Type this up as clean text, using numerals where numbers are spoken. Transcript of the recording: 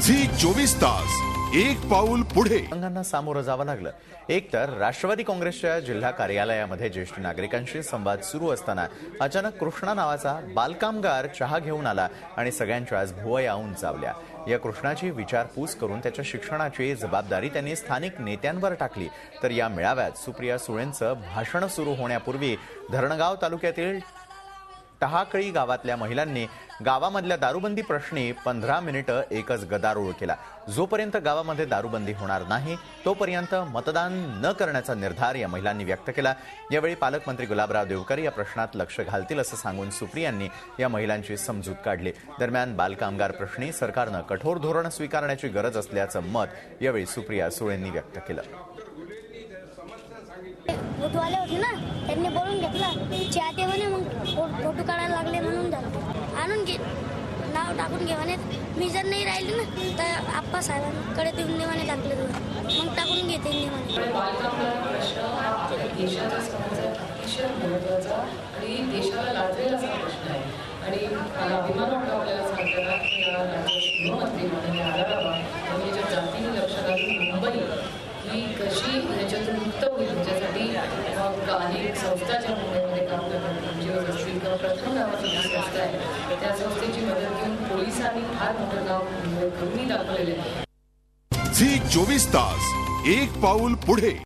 Zee 24 तास एक पाऊल पुढे. अंगांना सामोरं जावं लागलं. एक तर राष्ट्रवादी काँग्रेसच्या जिल्हा कार्यालयामध्ये ज्येष्ठ नागरिकांशी संवाद सुरू असताना अचानक कृष्णा नावाचा बालकामगार चहा घेऊन आला आणि सगळ्यांच्याच भुवया उंचावल्या. या कृष्णाची विचारपूस करून त्याच्या शिक्षणाची जबाबदारी त्यांनी स्थानिक नेत्यांवर टाकली. तर या मेळाव्यात सुप्रिया सुळेंचं भाषण सुरू होण्यापूर्वी धरणगाव तालुक्यातील टहाकळी गावातल्या महिलांनी गावामधल्या दारूबंदी प्रश्नी 15 मिनिटं एकच गदारोळ केला. जोपर्यंत गावामध्ये दारूबंदी होणार नाही तोपर्यंत मतदान न करण्याचा निर्धार या महिलांनी व्यक्त केला. यावेळी पालकमंत्री गुलाबराव देवकर या प्रश्नात लक्ष घालतील असं सांगून सुप्रियांनी या महिलांची समजूत काढली. दरम्यान बालकामगार प्रश्नी सरकारनं कठोर धोरण स्वीकारण्याची गरज असल्याचं मत यावेळी सुप्रिया सुळेंनी व्यक्त केलं. बुटवाले होते ना, त्यांनी बोलून घेतलं चहा ते म्हणे, मग फोटो काढायला लागले म्हणून झालं. आणून घे, नाव टाकून घे म्हणे. मी जर नाही राहिली ना तर आप्पा साहेबांकडे देऊन दे म्हणे, टाकले मग टाकून घेते म्हणे. बालकामगार प्रश्न हा देशाच्या समाजात अतिशय महत्त्वाचा आणि देशाला लाजलेला प्रश्न आहे. आणि मला अभिमान वाटतो आपल्याला सांगताना की या राज्याचे गृहमंत्री माननीय आढळराव यांनी ज्या जातीने लक्ष घालून मुंबई ही कशी याच्यातून मुक्त होईल याच्यासाठी मग अनेक संस्था ज्या मुंबईमध्ये काम करतात, NGOs असतील किंवा प्रथम नावाची जी संस्था आहे त्या संस्थेची मदत घेऊन पोलिसांनी फार मोठं काम करूनही दाखवलेलं आहे. झी 24 तास एक पाऊल पुढे.